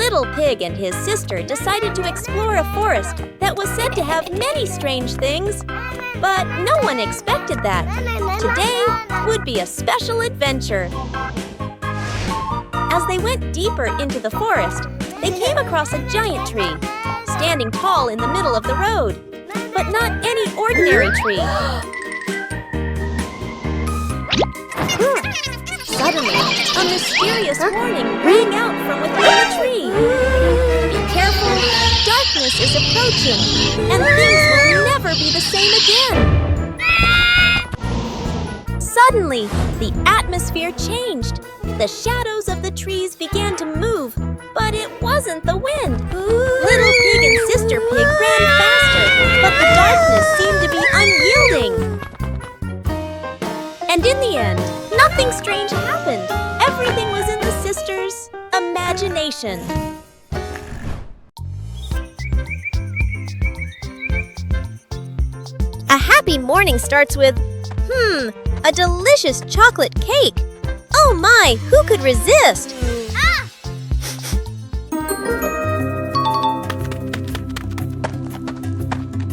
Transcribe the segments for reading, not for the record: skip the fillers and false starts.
little pig and his sister decided to explore a forest that was said to have many strange things. But no one expected that. Today would be a special adventure. As they went deeper into the forest, they came across a giant tree, standing tall in the middle of the road. But not any ordinary tree. Suddenly, a mysterious warning rang out from within the tree. Be careful, darkness is approaching, and things will never be the same again. Suddenly, the atmosphere changed. The shadows of the trees began to move, but it wasn't the wind. Little Pig and Sister Pig ran faster, but the darkness seemed to be unyielding. And in the end, nothing strange happened. Everything was in the sisters' imagination. A happy morning starts with, a delicious chocolate cake. Oh my, who could resist?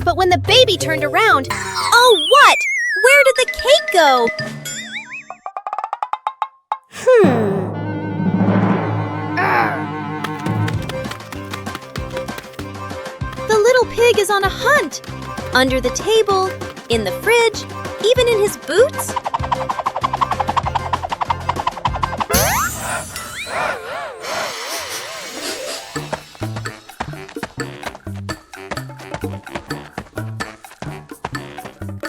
But when the baby turned around, oh what? Where did the cake go? The little pig is on a hunt. Under the table, in the fridge, even in his boots.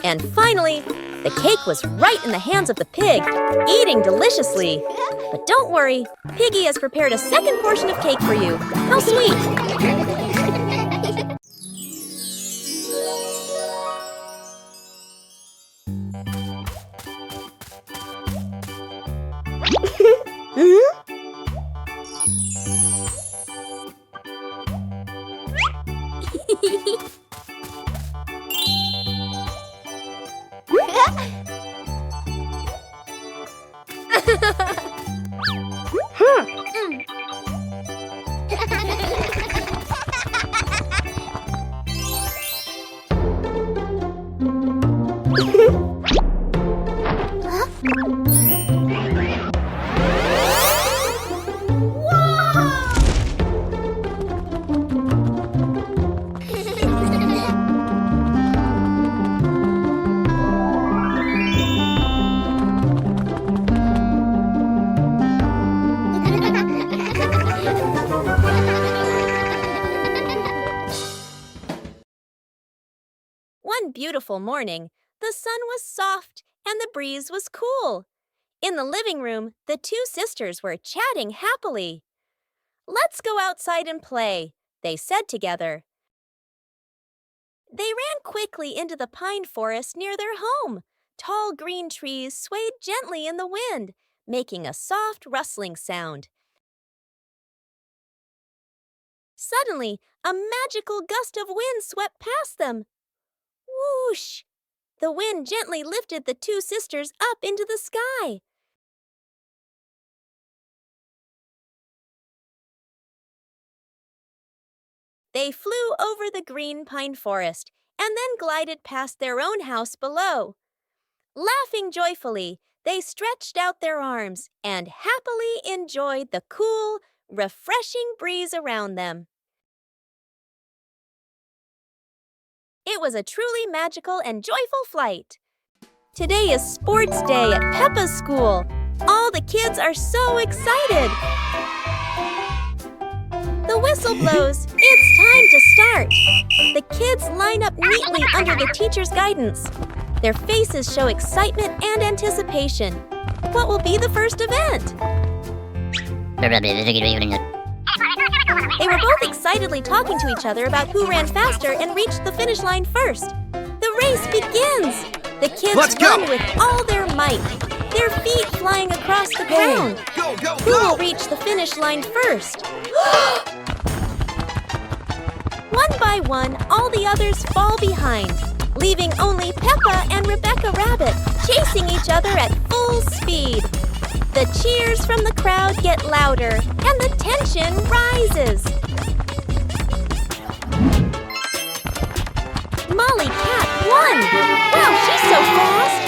And finally, the cake was right in the hands of the pig, eating deliciously. But don't worry, Piggy has prepared a second portion of cake for you. How sweet! One beautiful morning, the sun was soft and the breeze was cool. In the living room, the two sisters were chatting happily. "Let's go outside and play," they said together. They ran quickly into the pine forest near their home. Tall green trees swayed gently in the wind, making a soft rustling sound. Suddenly, a magical gust of wind swept past them. Whoosh! The wind gently lifted the two sisters up into the sky. They flew over the green pine forest and then glided past their own house below. Laughing joyfully, they stretched out their arms and happily enjoyed the cool, refreshing breeze around them. It was a truly magical and joyful flight. Today is sports day at Peppa's school. All the kids are so excited. The whistle blows. It's time to start. The kids line up neatly under the teacher's guidance. Their faces show excitement and anticipation. What will be the first event? They were both excitedly talking to each other about who ran faster and reached the finish line first. The race begins! The kids run with all their might, their feet flying across the ground. Who will reach the finish line first? One by one, all the others fall behind, leaving only Peppa and Rebecca Rabbit chasing each other at full speed. The cheers from the crowd get louder, and the tension rises. Molly Cat won! Wow, she's so fast!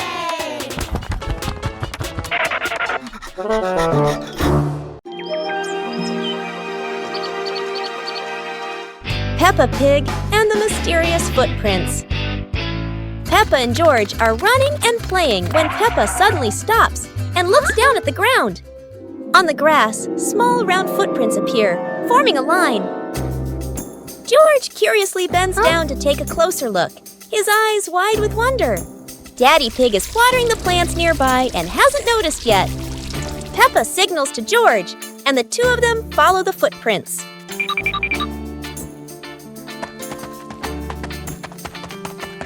Peppa Pig and the Mysterious Footprints. Peppa and George are running and playing when Peppa suddenly stops and looks down at the ground. On the grass, small round footprints appear, forming a line. George curiously bends down to take a closer look, his eyes wide with wonder. Daddy Pig is watering the plants nearby and hasn't noticed yet. Peppa signals to George, and the two of them follow the footprints.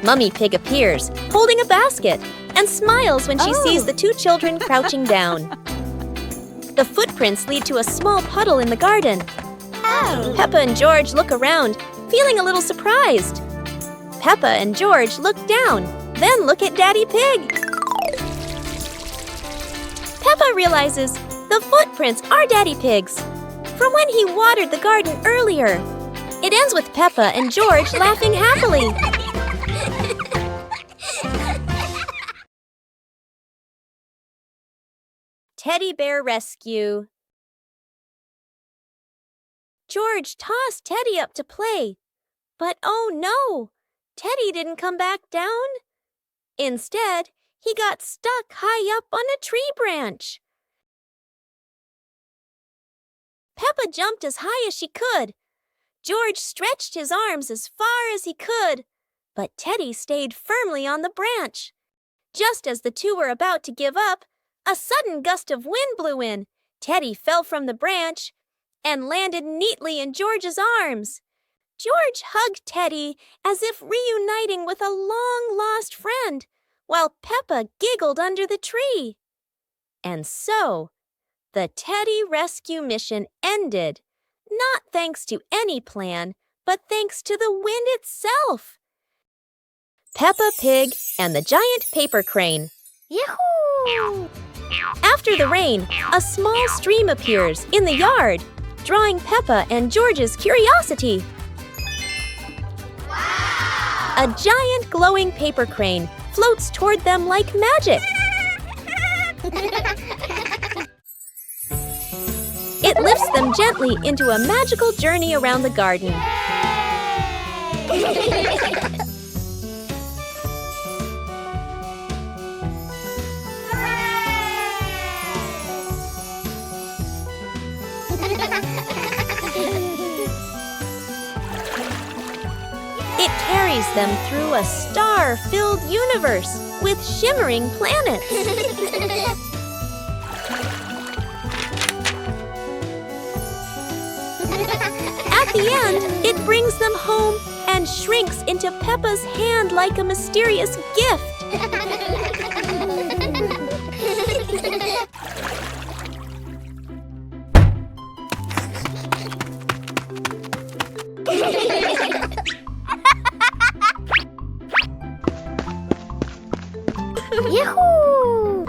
Mummy Pig appears, holding a basket, and smiles when she sees the two children crouching down. The footprints lead to a small puddle in the garden. Peppa and George look around, feeling a little surprised. Peppa and George look down, then look at Daddy Pig. Peppa realizes the footprints are Daddy Pig's, from when he watered the garden earlier. It ends with Peppa and George laughing happily. Teddy Bear Rescue. George tossed Teddy up to play, but oh no, Teddy didn't come back down. Instead, he got stuck high up on a tree branch. Peppa jumped as high as she could. George stretched his arms as far as he could, but Teddy stayed firmly on the branch. Just as the two were about to give up, a sudden gust of wind blew in. Teddy fell from the branch and landed neatly in George's arms. George hugged Teddy as if reuniting with a long-lost friend, while Peppa giggled under the tree. And so, the Teddy rescue mission ended, not thanks to any plan, but thanks to the wind itself. Peppa Pig and the Giant Paper Crane. Yahoo! After the rain, a small stream appears in the yard, drawing Peppa and George's curiosity. Wow! A giant glowing paper crane floats toward them like magic. It lifts them gently into a magical journey around the garden. It carries them through a star-filled universe with shimmering planets. At the end, it brings them home and shrinks into Peppa's hand like a mysterious gift. Yahoo!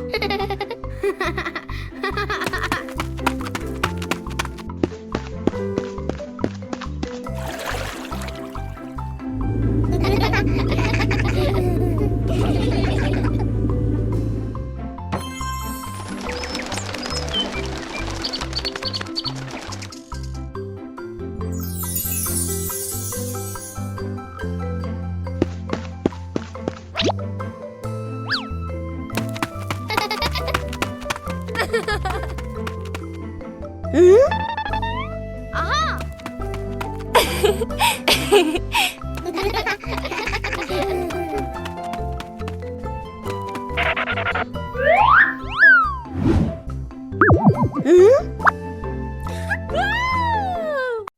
Aha!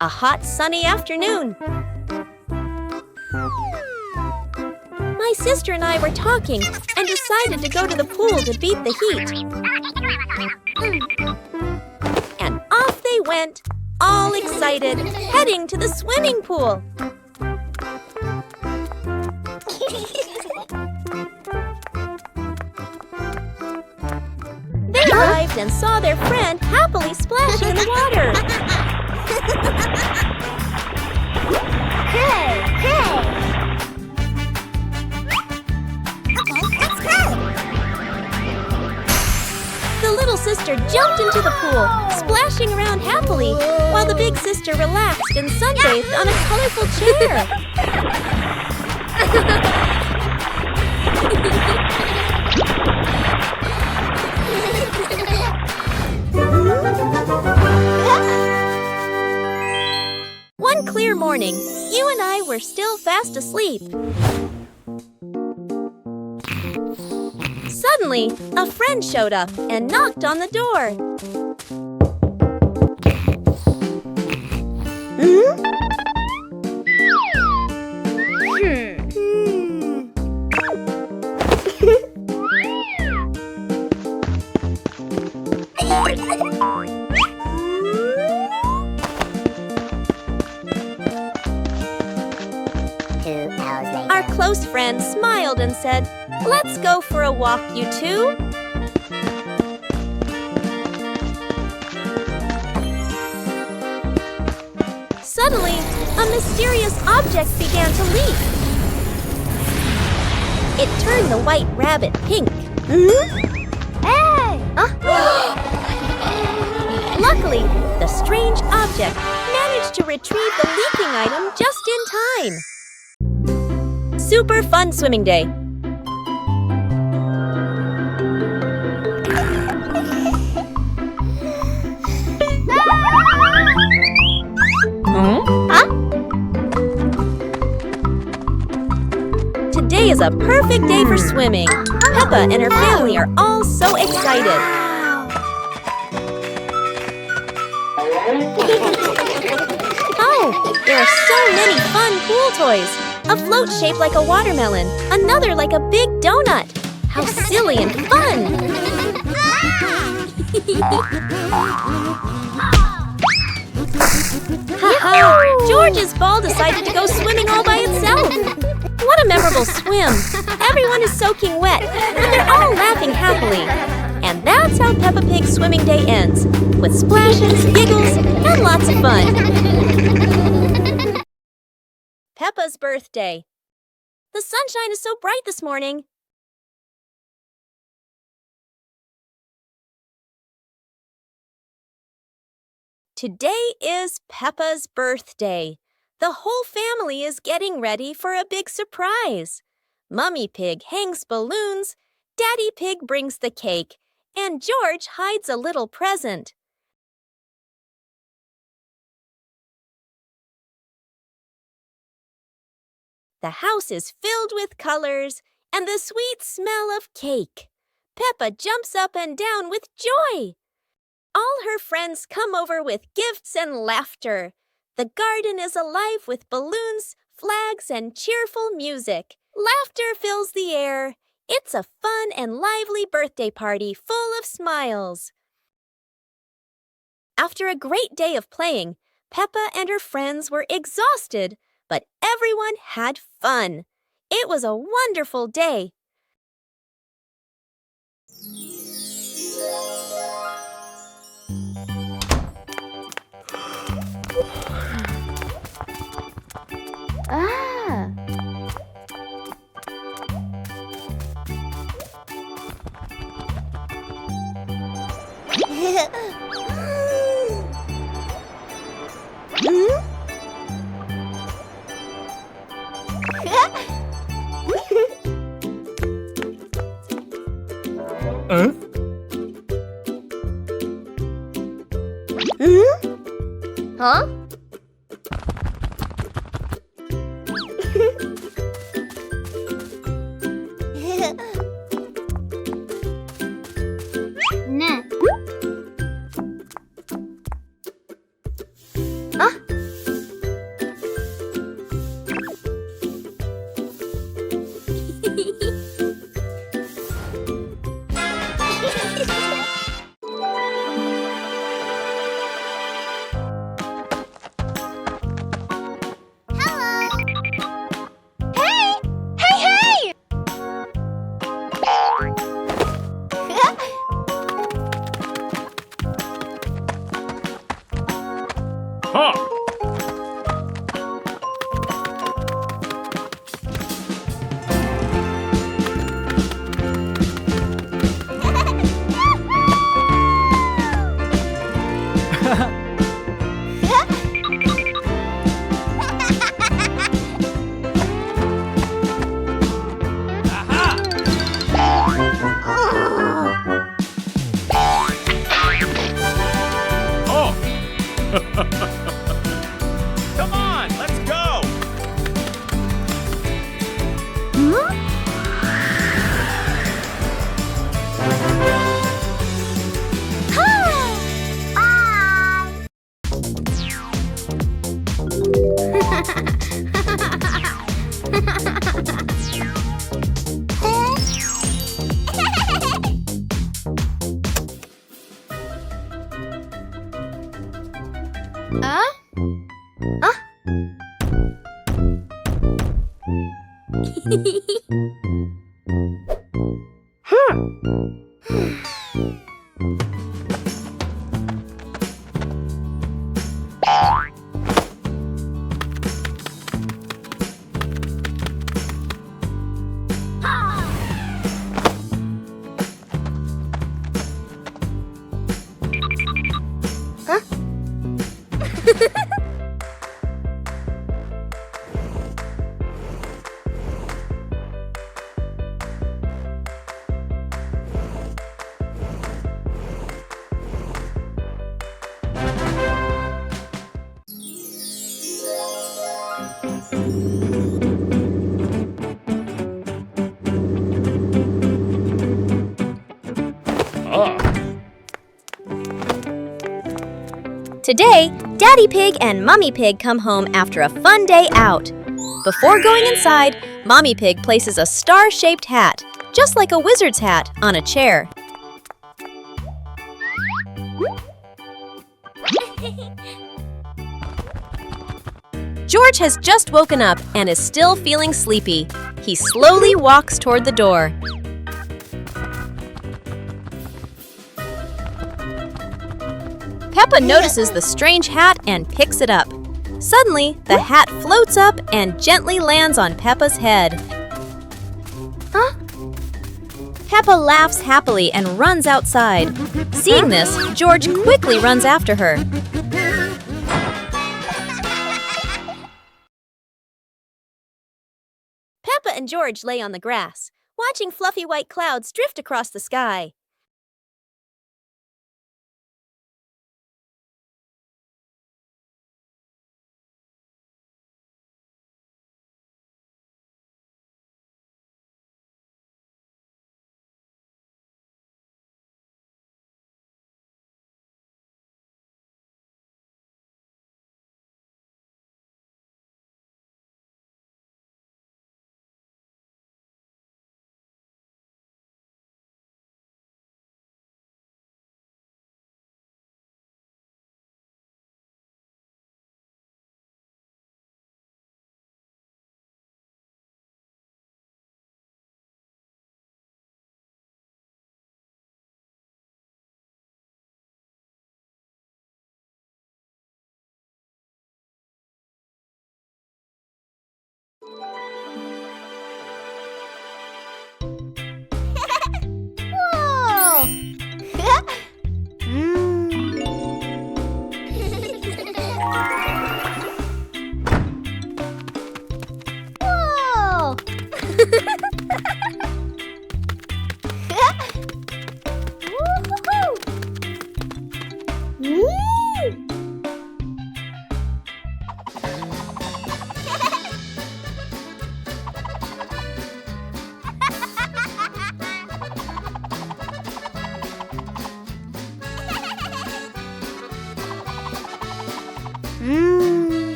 A hot, sunny afternoon. My sister and I were talking and decided to go to the pool to beat the heat. And off they went, all excited, heading to the swimming pool. They arrived looked and saw their friend happily splashing in the water. Hey, hey! Okay, let's go! The little sister jumped into the pool, splashing around happily, while the big sister relaxed and sunbathed on a colorful chair. One clear morning, you and I were still fast asleep. Suddenly, a friend showed up and knocked on the door. Our close friend smiled and said, "Let's go for a walk, you two." Suddenly, a mysterious object began to leap. It turned the white rabbit pink. Hey! Luckily, the strange object managed to retrieve the leaking item just in time. Super fun swimming day. Today is a perfect day for swimming. Peppa and her family are all so excited. Oh, there are so many fun pool toys. A float shaped like a watermelon, another like a big donut. How silly and fun! Ha-ha! George's ball decided to go swimming all by itself. What a memorable swim! Everyone is soaking wet, but they're all laughing happily. And that's how Peppa Pig's swimming day ends, with splashes, giggles, and lots of fun. Peppa's birthday. The sunshine is so bright this morning. Today is Peppa's birthday. The whole family is getting ready for a big surprise. Mummy Pig hangs balloons, Daddy Pig brings the cake, and George hides a little present. The house is filled with colors and the sweet smell of cake. Peppa jumps up and down with joy. All her friends come over with gifts and laughter. The garden is alive with balloons, flags, and cheerful music. Laughter fills the air. It's a fun and lively birthday party full of smiles. After a great day of playing, Peppa and her friends were exhausted, but everyone had fun. It was a wonderful day. Huh? Nah. Come on, let's go! Today, Daddy Pig and Mummy Pig come home after a fun day out. Before going inside, Mommy Pig places a star-shaped hat, just like a wizard's hat, on a chair. George has just woken up and is still feeling sleepy. He slowly walks toward the door. Peppa notices the strange hat and picks it up. Suddenly, the hat floats up and gently lands on Peppa's head. Huh? Peppa laughs happily and runs outside. Seeing this, George quickly runs after her. Peppa and George lay on the grass, watching fluffy white clouds drift across the sky. Whoa! Whoa!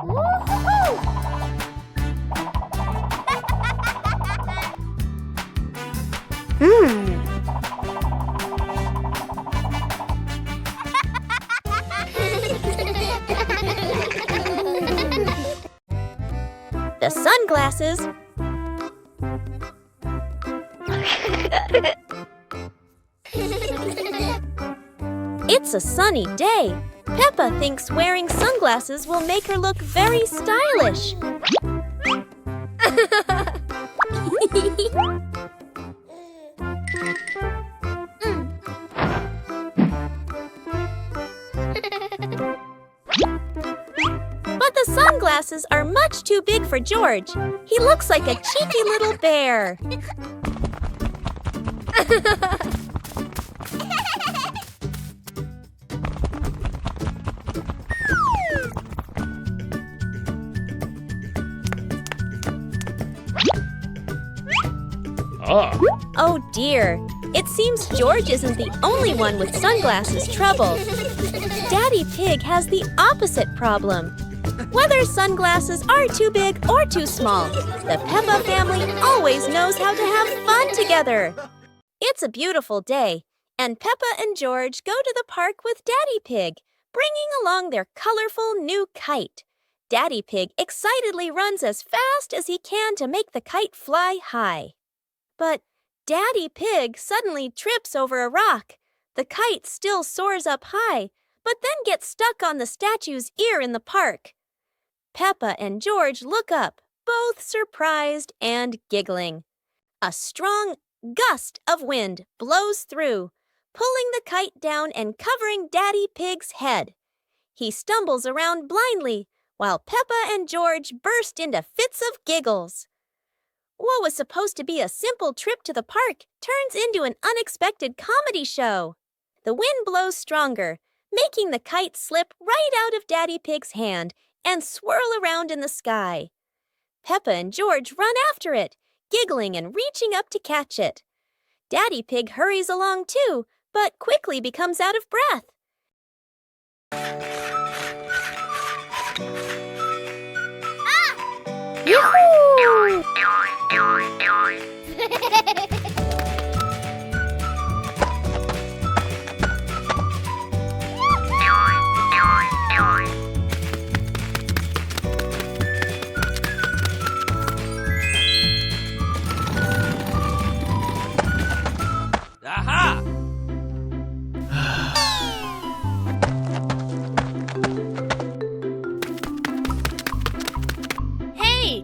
Woo-hoo-hoo! The sunglasses. It's a sunny day. Peppa thinks wearing sunglasses will make her look very stylish. But the sunglasses are much too big for George. He looks like a cheeky little bear. Oh dear, it seems George isn't the only one with sunglasses trouble. Daddy Pig has the opposite problem. Whether sunglasses are too big or too small, the Peppa family always knows how to have fun together. It's a beautiful day, and Peppa and George go to the park with Daddy Pig, bringing along their colorful new kite. Daddy Pig excitedly runs as fast as he can to make the kite fly high. But Daddy Pig suddenly trips over a rock. The kite still soars up high, but then gets stuck on the statue's ear in the park. Peppa and George look up, both surprised and giggling. A strong gust of wind blows through, pulling the kite down and covering Daddy Pig's head. He stumbles around blindly, while Peppa and George burst into fits of giggles. What was supposed to be a simple trip to the park turns into an unexpected comedy show. The wind blows stronger, making the kite slip right out of Daddy Pig's hand and swirl around in the sky. Peppa and George run after it, giggling and reaching up to catch it. Daddy Pig hurries along too, but quickly becomes out of breath. Yoo-hoo! Aha! Hey!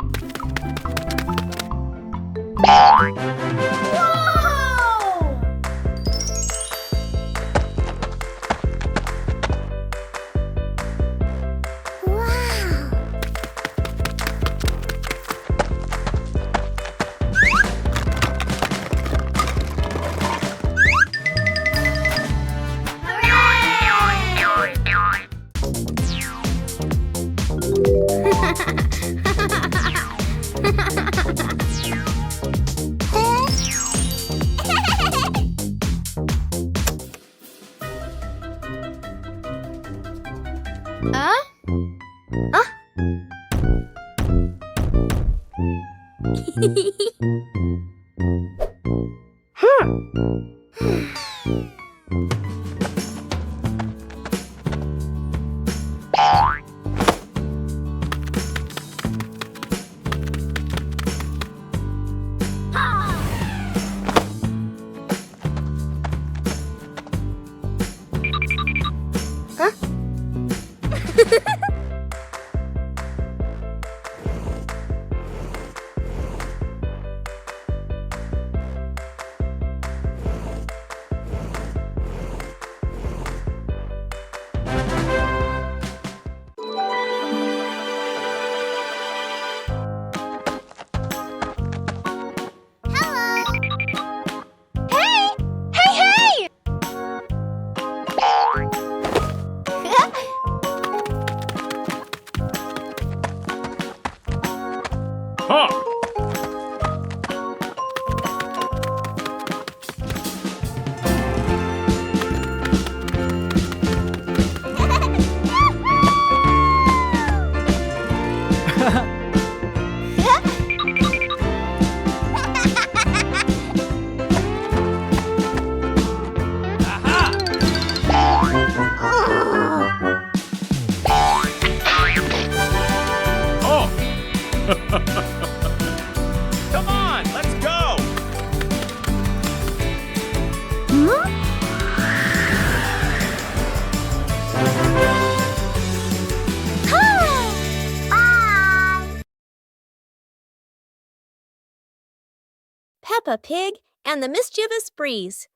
Peppa Pig and the Mischievous Breeze.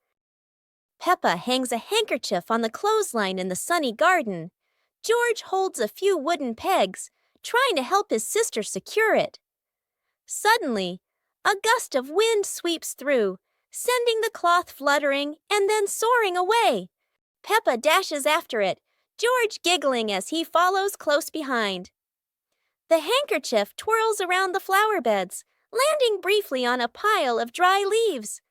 Peppa hangs a handkerchief on the clothesline in the sunny garden. George holds a few wooden pegs, trying to help his sister secure it. Suddenly, a gust of wind sweeps through, sending the cloth fluttering and then soaring away. Peppa dashes after it, George giggling as he follows close behind. The handkerchief twirls around the flower beds, landing briefly on a pile of dry leaves.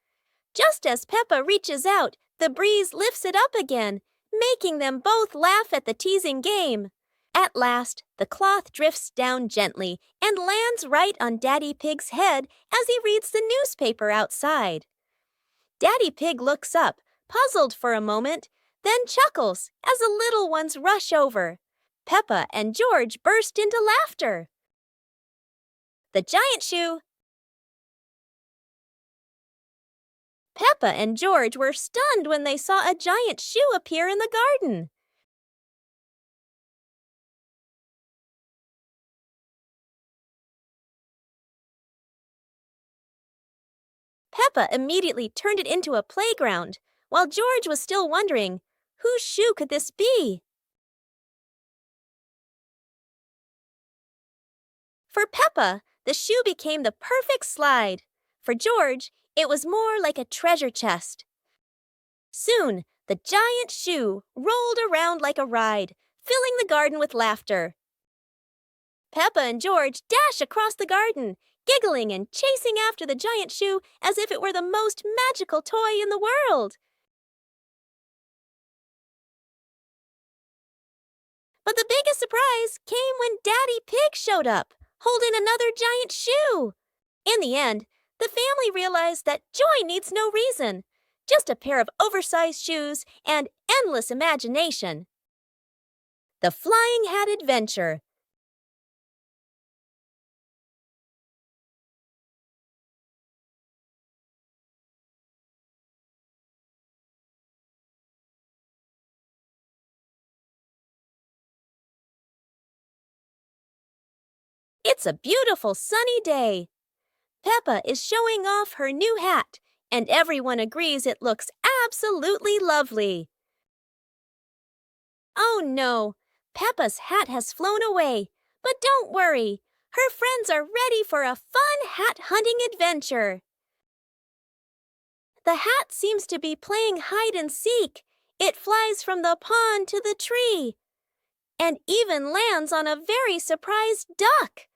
Just as Peppa reaches out, the breeze lifts it up again, making them both laugh at the teasing game. At last, the cloth drifts down gently and lands right on Daddy Pig's head as he reads the newspaper outside. Daddy Pig looks up, puzzled for a moment, then chuckles as the little ones rush over. Peppa and George burst into laughter. The giant shoe. Peppa and George were stunned when they saw a giant shoe appear in the garden. Peppa immediately turned it into a playground, while George was still wondering, whose shoe could this be? For Peppa, the shoe became the perfect slide. For George, it was more like a treasure chest. Soon, the giant shoe rolled around like a ride, filling the garden with laughter. Peppa and George dash across the garden, giggling and chasing after the giant shoe as if it were the most magical toy in the world. But the biggest surprise came when Daddy Pig showed up, holding another giant shoe. In the end, the family realized that joy needs no reason, just a pair of oversized shoes and endless imagination. The Flying Hat Adventure. It's a beautiful sunny day. Peppa is showing off her new hat, and everyone agrees it looks absolutely lovely. Oh no, Peppa's hat has flown away, but don't worry, her friends are ready for a fun hat hunting adventure. The hat seems to be playing hide and seek. It flies from the pond to the tree, and even lands on a very surprised duck.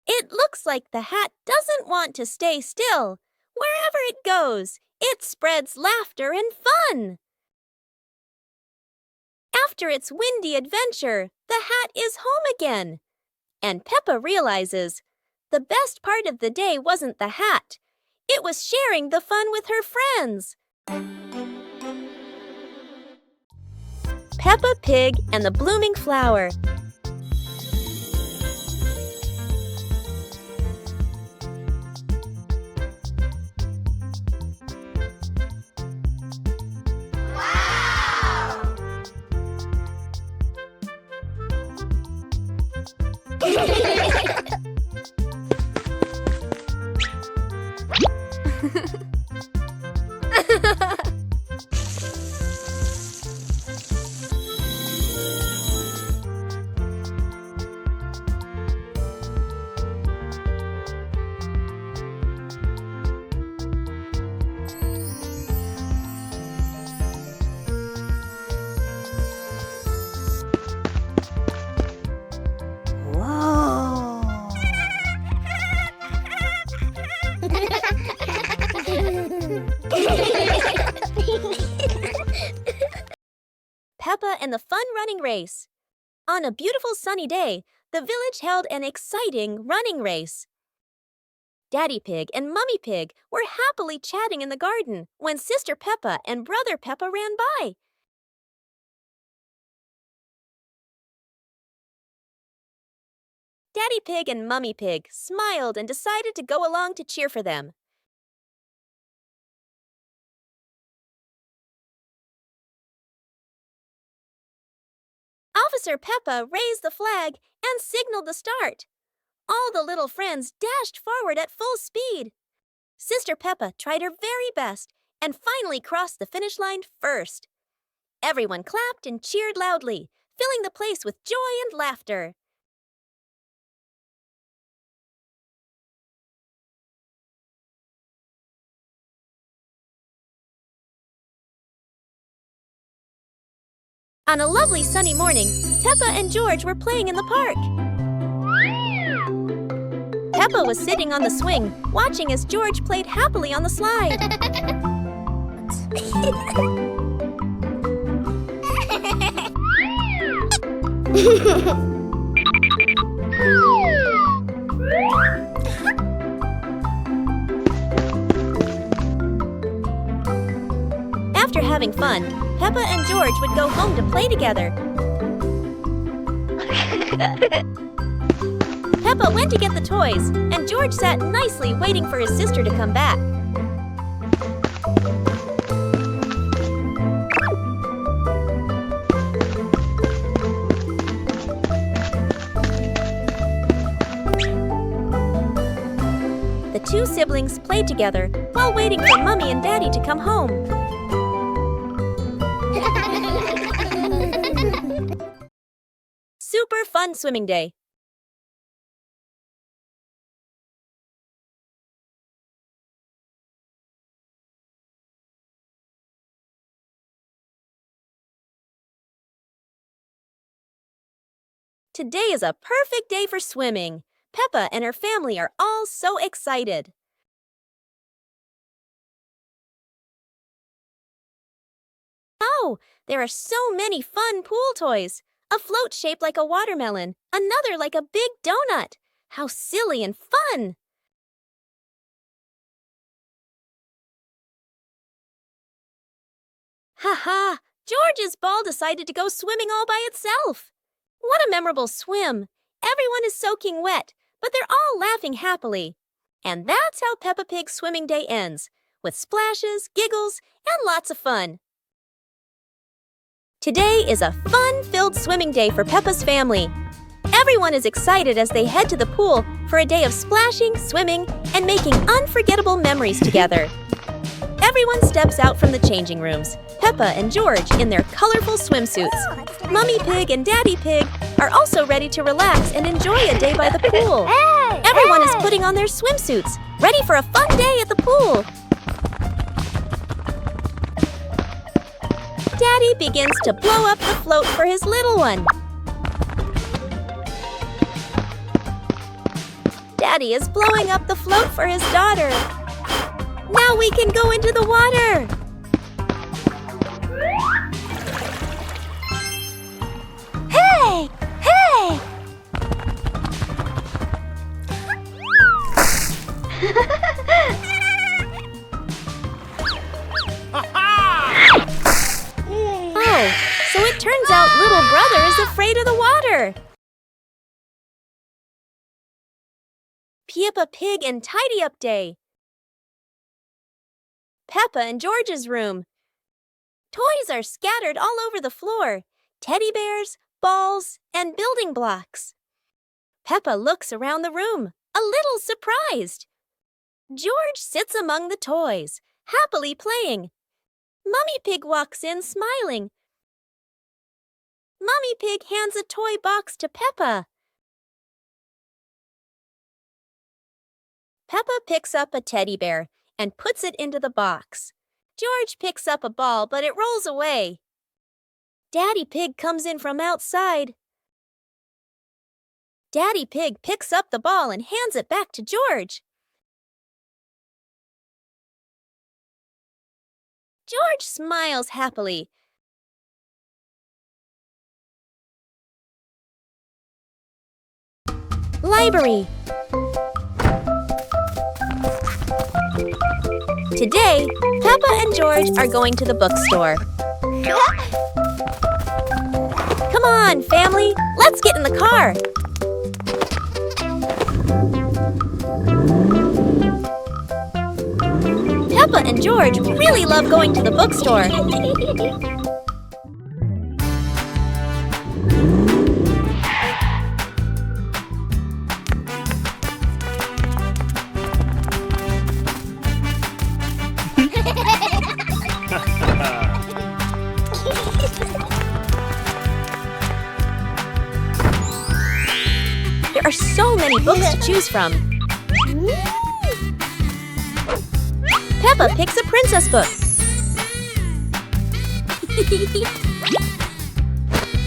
It looks like the hat doesn't want to stay still. Wherever it goes, it spreads laughter and fun. After its windy adventure, the hat is home again. And Peppa realizes the best part of the day wasn't the hat. It was sharing the fun with her friends. Peppa Pig and the Blooming Flower. Peppa and the Fun Running Race. On a beautiful sunny day, the village held an exciting running race. Daddy Pig and Mummy Pig were happily chatting in the garden when Sister Peppa and Brother Peppa ran by. Daddy Pig and Mummy Pig smiled and decided to go along to cheer for them. Officer Peppa raised the flag and signaled the start. All the little friends dashed forward at full speed. Sister Peppa tried her very best and finally crossed the finish line first. Everyone clapped and cheered loudly, filling the place with joy and laughter. On a lovely sunny morning, Peppa and George were playing in the park. Peppa was sitting on the swing, watching as George played happily on the slide. After having fun, Peppa and George would go home to play together. Peppa went to get the toys, and George sat nicely waiting for his sister to come back. The two siblings played together while waiting for Mommy and Daddy to come home. Super fun swimming day. Today is a perfect day for swimming. Peppa and her family are all so excited. Oh, there are so many fun pool toys. A float shaped like a watermelon, another like a big donut. How silly and fun! Ha! George's ball decided to go swimming all by itself. What a memorable swim! Everyone is soaking wet, but they're all laughing happily. And that's how Peppa Pig's swimming day ends, with splashes, giggles, and lots of fun. Today is a fun-filled swimming day for Peppa's family. Everyone is excited as they head to the pool for a day of splashing, swimming, and making unforgettable memories together. Everyone steps out from the changing rooms, Peppa and George in their colorful swimsuits. Mummy Pig and Daddy Pig are also ready to relax and enjoy a day by the pool. Everyone is putting on their swimsuits, ready for a fun day at the pool. Daddy begins to blow up the float for his little one. Daddy is blowing up the float for his daughter. Now we can go into the water. Hey! Hey! Oh, so it turns out little brother is afraid of the water. Peppa Pig and Tidy Up Day. Peppa and George's room. Toys are scattered all over the floor. Teddy bears, balls, and building blocks. Peppa looks around the room, a little surprised. George sits among the toys, happily playing. Mummy Pig walks in smiling. Mummy Pig hands a toy box to Peppa. Peppa picks up a teddy bear and puts it into the box. George picks up a ball, but it rolls away. Daddy Pig comes in from outside. Daddy Pig picks up the ball and hands it back to George. George smiles happily. Library. Today, Peppa and George are going to the bookstore. Come on, family, let's get in the car. Peppa and George really love going to the bookstore. so many books to choose from. Peppa picks a princess book.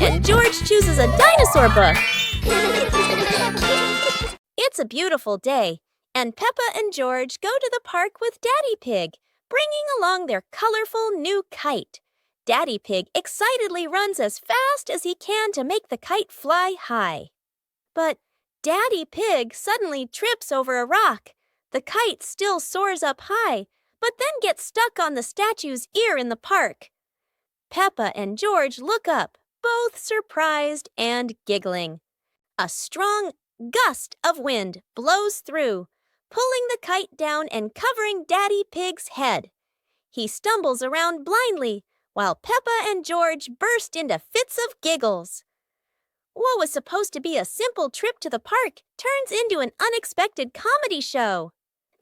And George chooses a dinosaur book. It's a beautiful day, and Peppa and George go to the park with Daddy Pig, bringing along their colorful new kite. Daddy Pig excitedly runs as fast as he can to make the kite fly high. But Daddy Pig suddenly trips over a rock. The kite still soars up high, but then gets stuck on the statue's ear in the park. Peppa and George look up, both surprised and giggling. A strong gust of wind blows through, pulling the kite down and covering Daddy Pig's head. He stumbles around blindly, while Peppa and George burst into fits of giggles. What was supposed to be a simple trip to the park turns into an unexpected comedy show.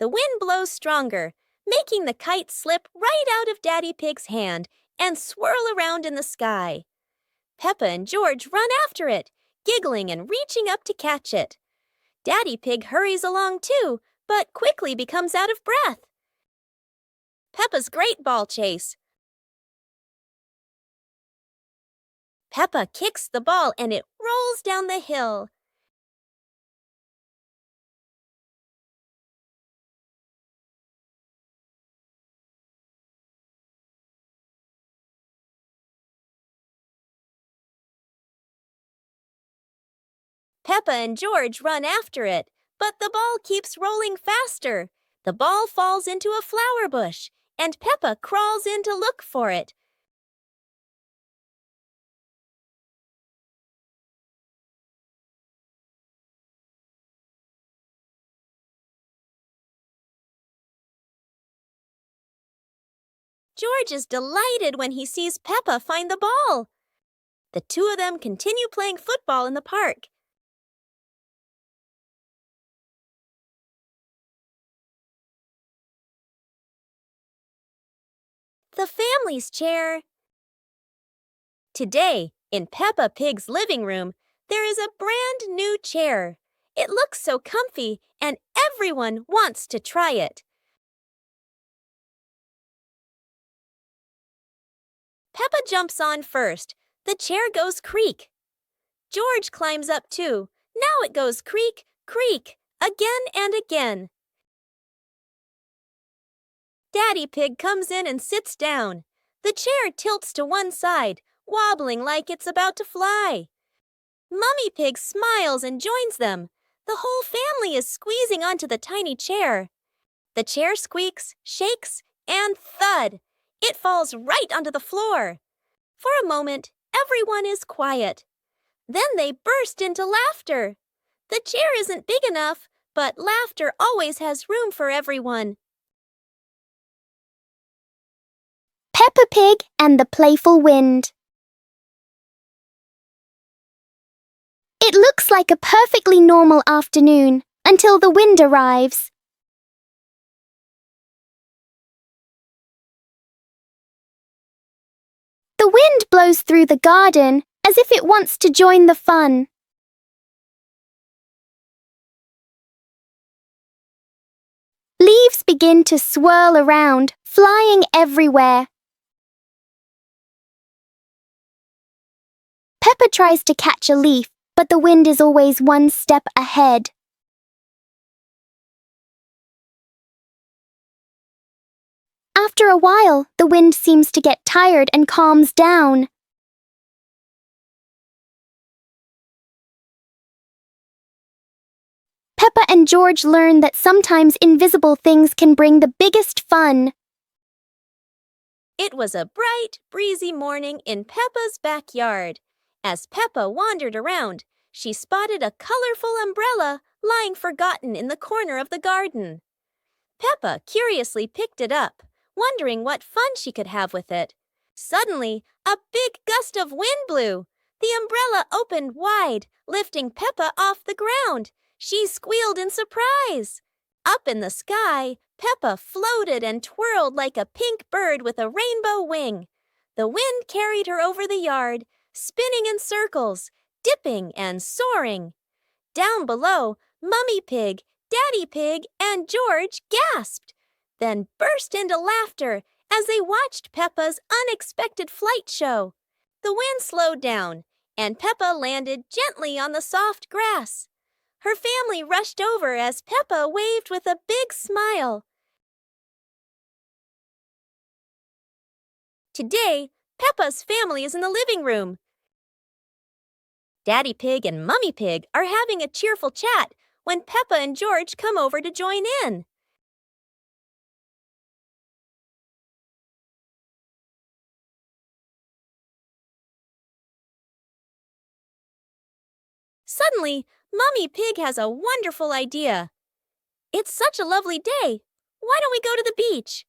The wind blows stronger, making the kite slip right out of Daddy Pig's hand and swirl around in the sky. Peppa and George run after it, giggling and reaching up to catch it. Daddy Pig hurries along too, but quickly becomes out of breath. Peppa's great ball chase. Peppa kicks the ball and it rolls down the hill. Peppa and George run after it, but the ball keeps rolling faster. The ball falls into a flower bush, and Peppa crawls in to look for it. George is delighted when he sees Peppa find the ball. The two of them continue playing football in the park. The family's chair. Today, in Peppa Pig's living room, there is a brand new chair. It looks so comfy, and everyone wants to try it. Peppa jumps on first. The chair goes creak. George climbs up too. Now it goes creak, creak, again and again. Daddy Pig comes in and sits down. The chair tilts to one side, wobbling like it's about to fly. Mummy Pig smiles and joins them. The whole family is squeezing onto the tiny chair. The chair squeaks, shakes, and thud! It falls right onto the floor. For a moment, everyone is quiet. Then they burst into laughter. The chair isn't big enough, but laughter always has room for everyone. Peppa Pig and the Playful Wind. It looks like a perfectly normal afternoon until the wind arrives. The wind blows through the garden as if it wants to join the fun. Leaves begin to swirl around, flying everywhere. Peppa tries to catch a leaf, but the wind is always one step ahead. After a while, the wind seems to get tired and calms down. Peppa and George learn that sometimes invisible things can bring the biggest fun. It was a bright, breezy morning in Peppa's backyard. As Peppa wandered around, she spotted a colorful umbrella lying forgotten in the corner of the garden. Peppa curiously picked it up, wondering what fun she could have with it. Suddenly, a big gust of wind blew. The umbrella opened wide, lifting Peppa off the ground. She squealed in surprise. Up in the sky, Peppa floated and twirled like a pink bird with a rainbow wing. The wind carried her over the yard, spinning in circles, dipping and soaring. Down below, Mummy Pig, Daddy Pig, and George gasped, then burst into laughter as they watched Peppa's unexpected flight show. The wind slowed down, and Peppa landed gently on the soft grass. Her family rushed over as Peppa waved with a big smile. Today, Peppa's family is in the living room. Daddy Pig and Mummy Pig are having a cheerful chat when Peppa and George come over to join in. Suddenly, Mummy Pig has a wonderful idea. It's such a lovely day. Why don't we go to the beach?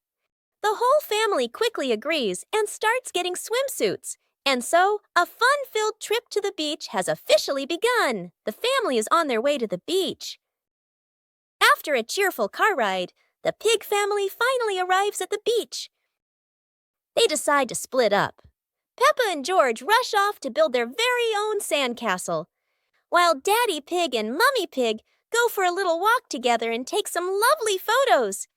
The whole family quickly agrees and starts getting swimsuits. And so, a fun-filled trip to the beach has officially begun. The family is on their way to the beach. After a cheerful car ride, the pig family finally arrives at the beach. They decide to split up. Peppa and George rush off to build their very own sandcastle, while Daddy Pig and Mummy Pig go for a little walk together and take some lovely photos.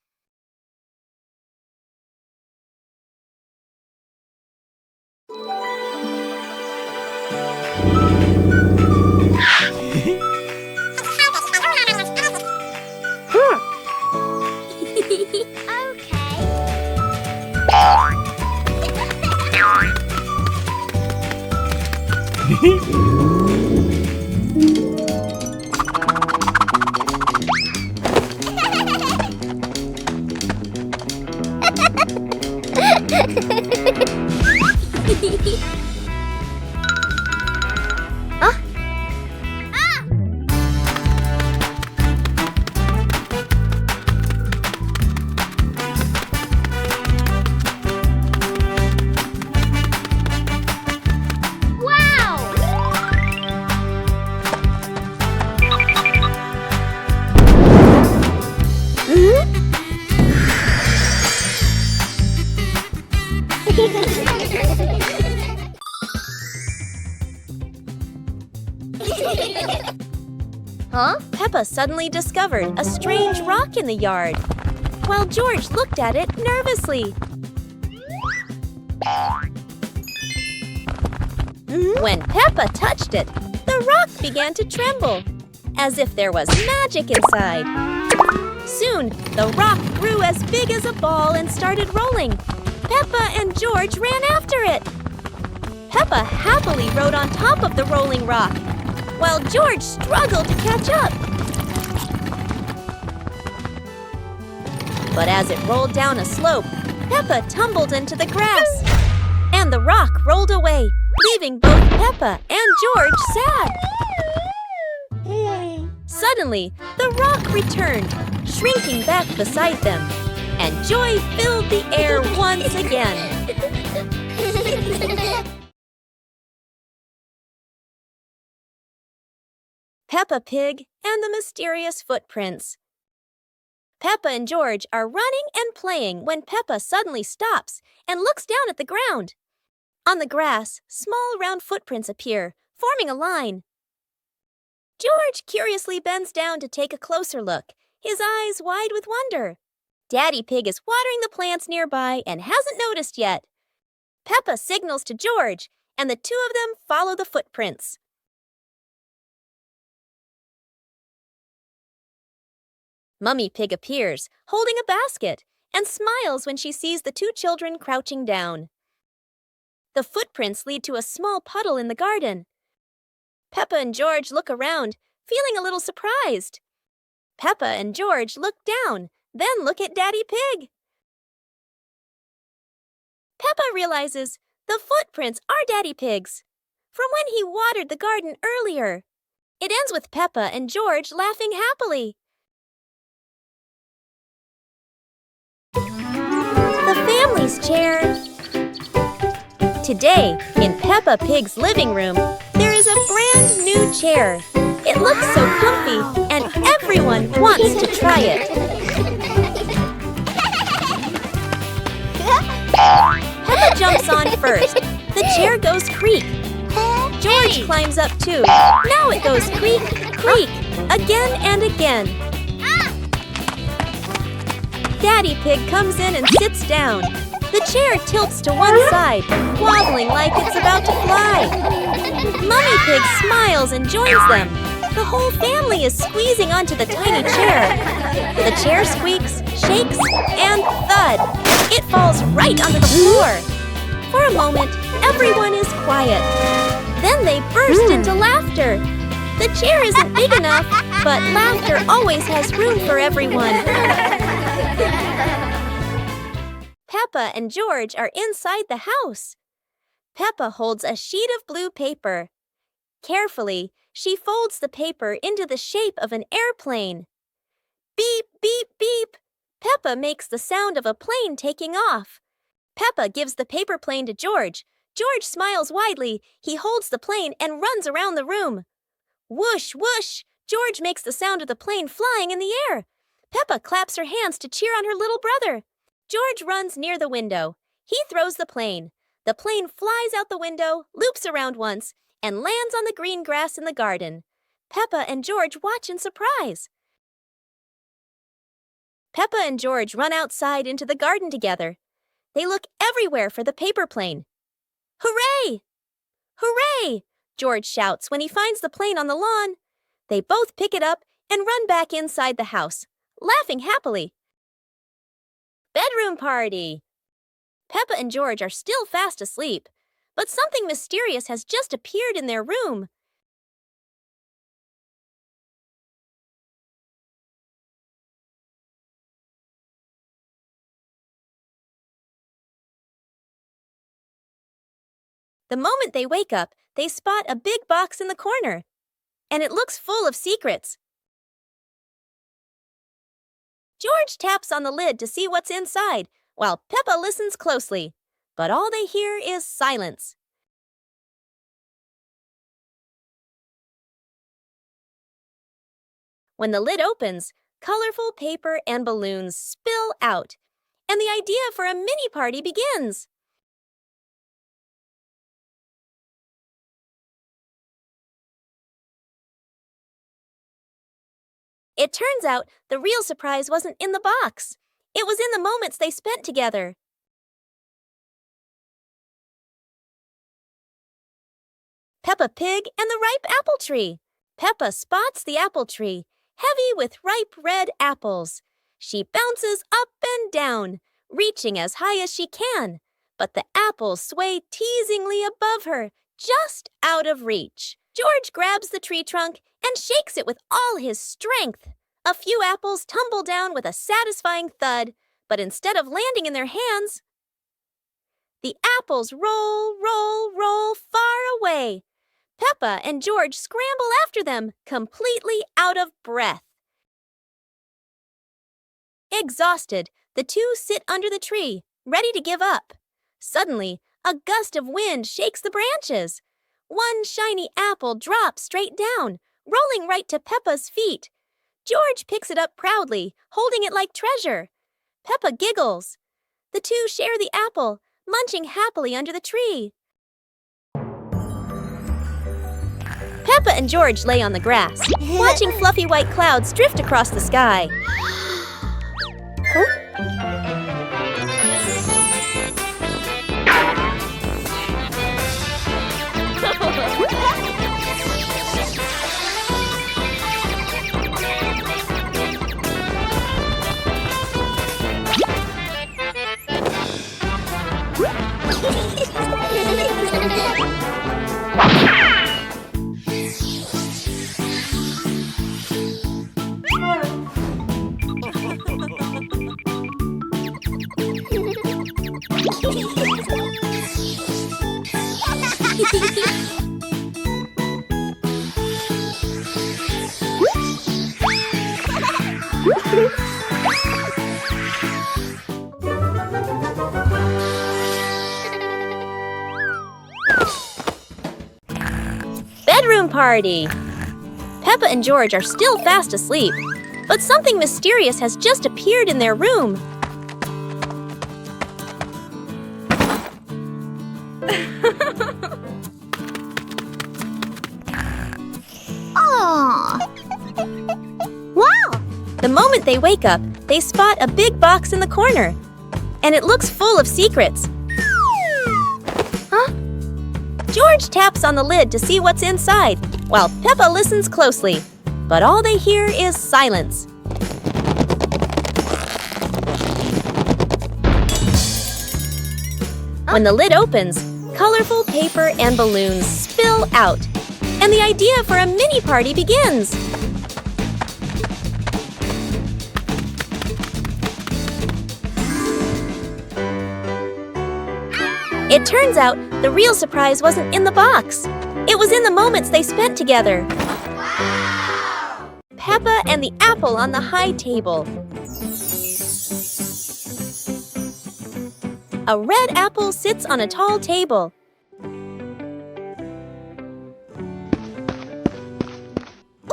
Peppa suddenly discovered a strange rock in the yard, while George looked at it nervously. When Peppa touched it, the rock began to tremble, as if there was magic inside. Soon, the rock grew as big as a ball and started rolling. Peppa and George ran after it. Peppa happily rode on top of the rolling rock, while George struggled to catch up. But as it rolled down a slope, Peppa tumbled into the grass, and the rock rolled away, leaving both Peppa and George sad. Suddenly, the rock returned, shrinking back beside them, and joy filled the air once again. Peppa Pig and the Mysterious Footprints. Peppa and George are running and playing when Peppa suddenly stops and looks down at the ground. On the grass, small round footprints appear, forming a line. George curiously bends down to take a closer look, his eyes wide with wonder. Daddy Pig is watering the plants nearby and hasn't noticed yet. Peppa signals to George, and the two of them follow the footprints. Mummy Pig appears, holding a basket, and smiles when she sees the two children crouching down. The footprints lead to a small puddle in the garden. Peppa and George look around, feeling a little surprised. Peppa and George look down, then look at Daddy Pig. Peppa realizes the footprints are Daddy Pig's, from when he watered the garden earlier. It ends with Peppa and George laughing happily. The family's chair. Today, in Peppa Pig's living room, there is a brand new chair. It looks so comfy, and everyone wants to try it. Peppa jumps on first. The chair goes creak. George George climbs up too. Now it goes creak, creak, again and again. Daddy Pig comes in and sits down. The chair tilts to one side, wobbling like it's about to fly. Mummy Pig smiles and joins them. The whole family is squeezing onto the tiny chair. The chair squeaks, shakes, and thud. It falls right onto the floor. For a moment, everyone is quiet. Then they burst into laughter. The chair isn't big enough, but laughter always has room for everyone. Peppa and George are inside the house. Peppa holds a sheet of blue paper. Carefully, she folds the paper into the shape of an airplane. Beep, beep, beep. Peppa makes the sound of a plane taking off. Peppa gives the paper plane to George. George smiles widely. He holds the plane and runs around the room. Whoosh, whoosh. George makes the sound of the plane flying in the air. Peppa claps her hands to cheer on her little brother. George runs near the window. He throws the plane. The plane flies out the window, loops around once, and lands on the green grass in the garden. Peppa and George watch in surprise. Peppa and George run outside into the garden together. They look everywhere for the paper plane. Hooray! Hooray! George shouts when he finds the plane on the lawn. They both pick it up and run back inside the house, laughing happily. Bedroom party! Peppa and George are still fast asleep, but something mysterious has just appeared in their room. The moment they wake up, they spot a big box in the corner, and it looks full of secrets. George taps on the lid to see what's inside, while Peppa listens closely, but all they hear is silence. When the lid opens, colorful paper and balloons spill out, and the idea for a mini party begins. It turns out the real surprise wasn't in the box. It was in the moments they spent together. Peppa Pig and the ripe apple tree. Peppa spots the apple tree, heavy with ripe red apples. She bounces up and down, reaching as high as she can, but the apples sway teasingly above her, just out of reach. George grabs the tree trunk and shakes it with all his strength. A few apples tumble down with a satisfying thud, but instead of landing in their hands, the apples roll, roll, roll far away. Peppa and George scramble after them, completely out of breath. Exhausted, the two sit under the tree, ready to give up. Suddenly, a gust of wind shakes the branches. One shiny apple drops straight down, rolling right to Peppa's feet. George picks it up proudly, holding it like treasure. Peppa giggles. The two share the apple, munching happily under the tree. Peppa and George lay on the grass, watching fluffy white clouds drift across the sky. Bedroom party! Peppa and George are still fast asleep, but something mysterious has just appeared in their room. The moment they wake up, they spot a big box in the corner. And it looks full of secrets. Huh? George taps on the lid to see what's inside, while Peppa listens closely. But all they hear is silence. When the lid opens, colorful paper and balloons spill out, and the idea for a mini party begins. It turns out the real surprise wasn't in the box. It was in the moments they spent together. Wow! Peppa and the apple on the high table. A red apple sits on a tall table.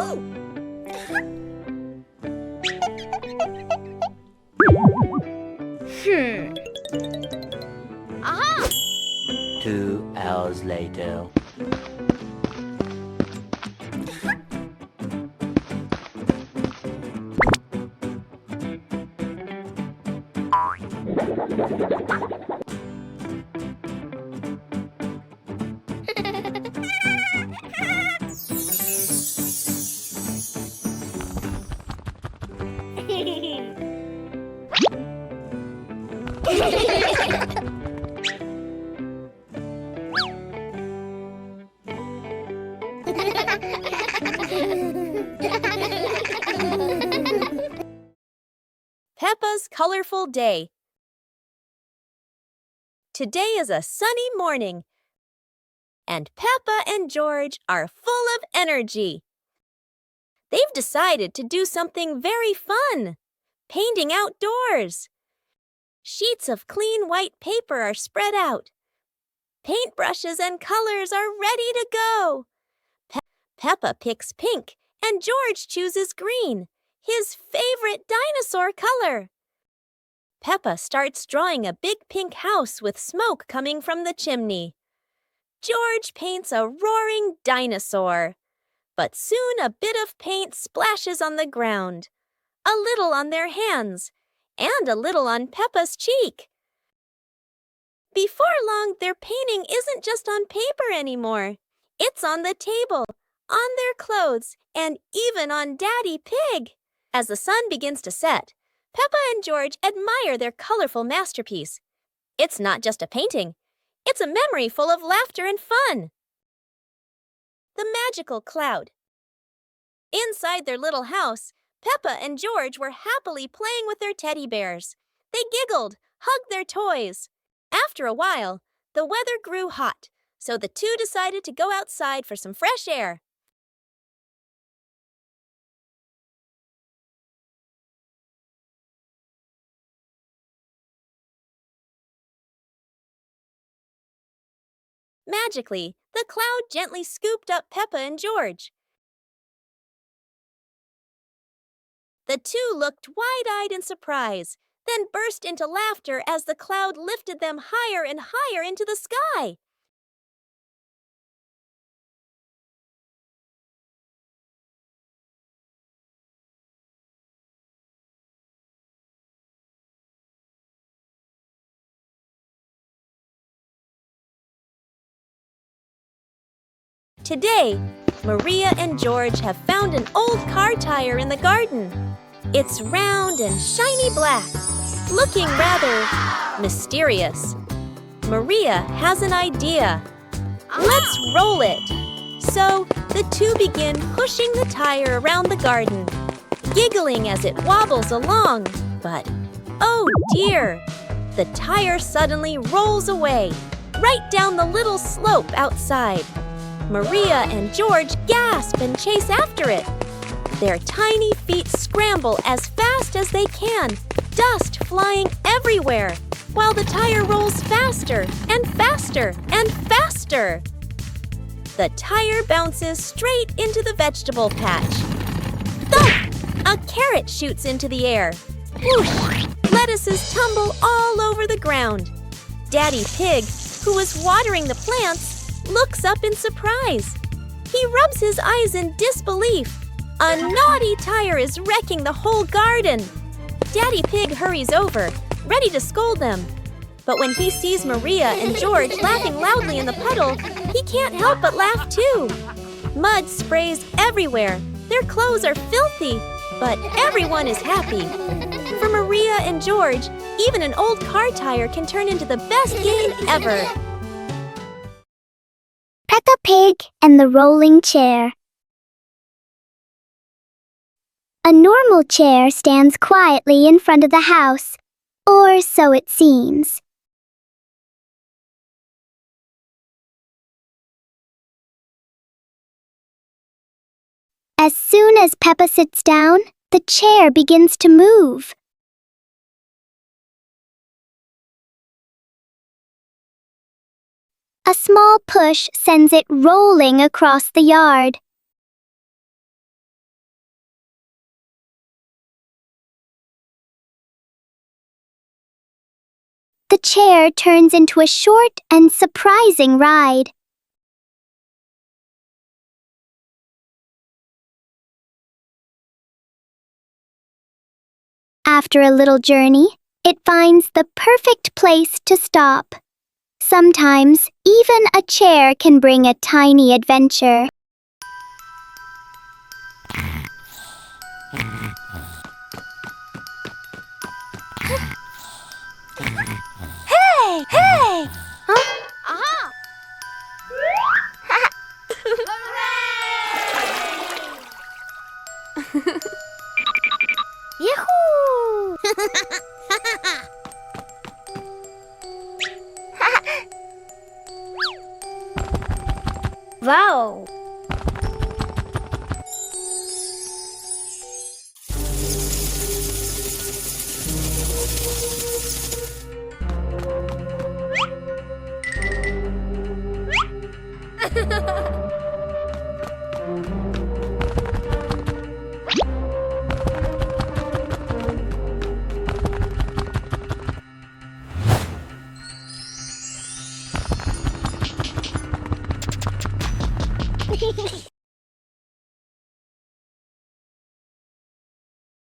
Ooh! Aha! 2 hours later. Peppa's colorful day. Today is a sunny morning, and Peppa and George are full of energy. They've decided to do something very fun, painting outdoors. Sheets of clean white paper are spread out. Paintbrushes and colors are ready to go. Peppa picks pink, and George chooses green, his favorite dinosaur color. Peppa starts drawing a big pink house with smoke coming from the chimney. George paints a roaring dinosaur. But soon a bit of paint splashes on the ground, a little on their hands, and a little on Peppa's cheek. Before long, their painting isn't just on paper anymore. It's on the table, on their clothes, and even on Daddy Pig. As the sun begins to set, Peppa and George admire their colorful masterpiece. It's not just a painting. It's a memory full of laughter and fun. The magical cloud. Inside their little house, Peppa and George were happily playing with their teddy bears. They giggled, hugged their toys. After a while, the weather grew hot, so the two decided to go outside for some fresh air. Magically, the cloud gently scooped up Peppa and George. The two looked wide-eyed in surprise, then burst into laughter as the cloud lifted them higher and higher into the sky. Today, Maria and George have found an old car tire in the garden. It's round and shiny black, looking rather mysterious. Maria has an idea. Let's roll it. So the two begin pushing the tire around the garden, giggling as it wobbles along. But, oh dear, the tire suddenly rolls away, right down the little slope outside. Maria and George gasp and chase after it. Their tiny feet scramble as fast as they can, dust flying everywhere, while the tire rolls faster and faster and faster. The tire bounces straight into the vegetable patch. Thump! A carrot shoots into the air. Whoosh! Lettuces tumble all over the ground. Daddy Pig, who was watering the plants, looks up in surprise. He rubs his eyes in disbelief. A naughty tire is wrecking the whole garden. Daddy Pig hurries over, ready to scold them. But when he sees Maria and George laughing loudly in the puddle, he can't help but laugh too. Mud sprays everywhere. Their clothes are filthy, but everyone is happy. For Maria and George, even an old car tire can turn into the best game ever. Peppa Pig and the rolling chair. A normal chair stands quietly in front of the house, or so it seems. As soon as Peppa sits down, the chair begins to move. A small push sends it rolling across the yard. The chair turns into a short and surprising ride. After a little journey, it finds the perfect place to stop. Sometimes, even a chair can bring a tiny adventure. Hey! Hey! Huh? Aha! Yahoo! Wow!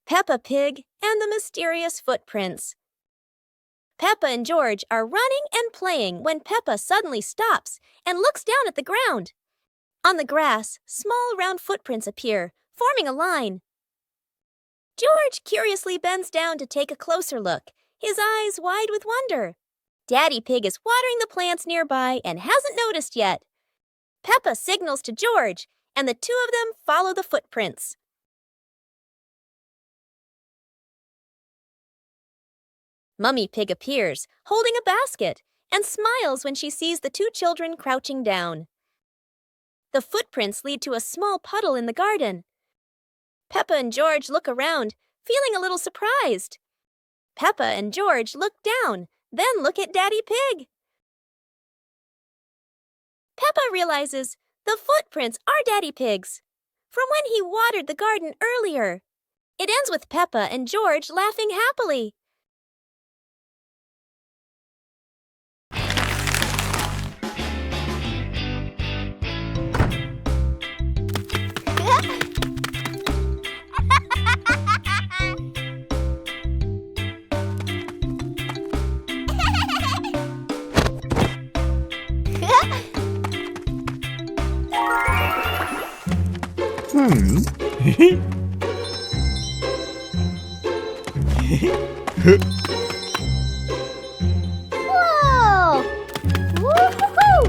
Peppa Pig and the Mysterious Footprints. Peppa and George are running and playing when Peppa suddenly stops and looks down at the ground. On the grass, small round footprints appear, forming a line. George curiously bends down to take a closer look, his eyes wide with wonder. Daddy Pig is watering the plants nearby and hasn't noticed yet. Peppa signals to George, and the two of them follow the footprints. Mummy Pig appears, holding a basket, and smiles when she sees the two children crouching down. The footprints lead to a small puddle in the garden. Peppa and George look around, feeling a little surprised. Peppa and George look down, then look at Daddy Pig. Peppa realizes the footprints are Daddy Pig's, from when he watered the garden earlier. It ends with Peppa and George laughing happily. Whoa! Woo-hoo-hoo!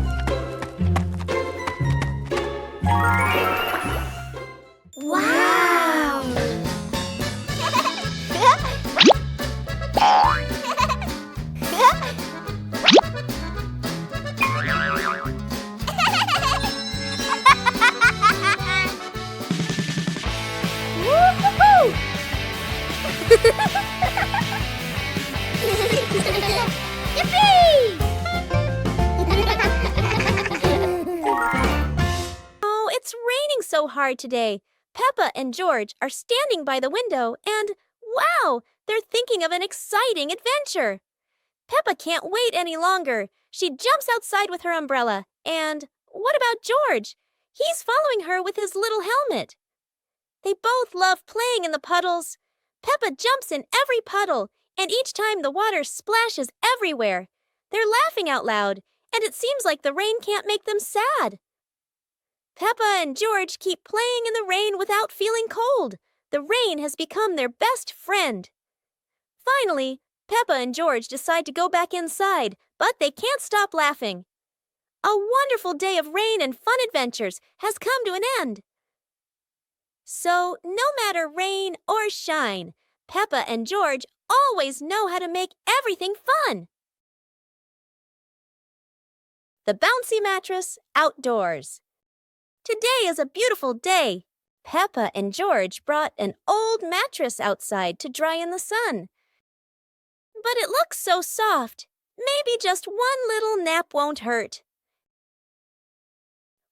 Wow! Woo-hoo-hoo! Yippee! Oh, it's raining so hard today. Peppa and George are standing by the window and, wow, they're thinking of an exciting adventure. Peppa can't wait any longer. She jumps outside with her umbrella. And what about George? He's following her with his little helmet. They both love playing in the puddles. Peppa jumps in every puddle, and each time the water splashes everywhere. They're laughing out loud, and it seems like the rain can't make them sad. Peppa and George keep playing in the rain without feeling cold. The rain has become their best friend. Finally, Peppa and George decide to go back inside, but they can't stop laughing. A wonderful day of rain and fun adventures has come to an end. So, no matter rain or shine, Peppa and George always know how to make everything fun. The bouncy mattress outdoors. Today is a beautiful day. Peppa and George brought an old mattress outside to dry in the sun. But it looks so soft. Maybe just one little nap won't hurt.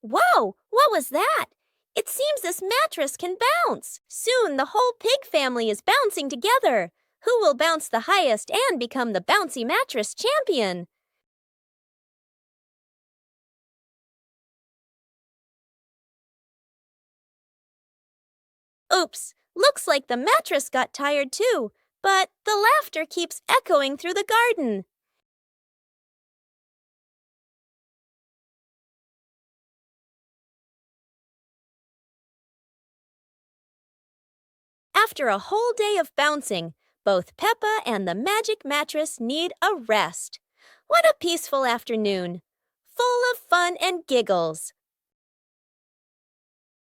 Whoa! What was that? It seems this mattress can bounce. Soon the whole pig family is bouncing together. Who will bounce the highest and become the bouncy mattress champion? Oops! Looks like the mattress got tired too, but the laughter keeps echoing through the garden. After a whole day of bouncing, both Peppa and the magic mattress need a rest. What a peaceful afternoon! Full of fun and giggles.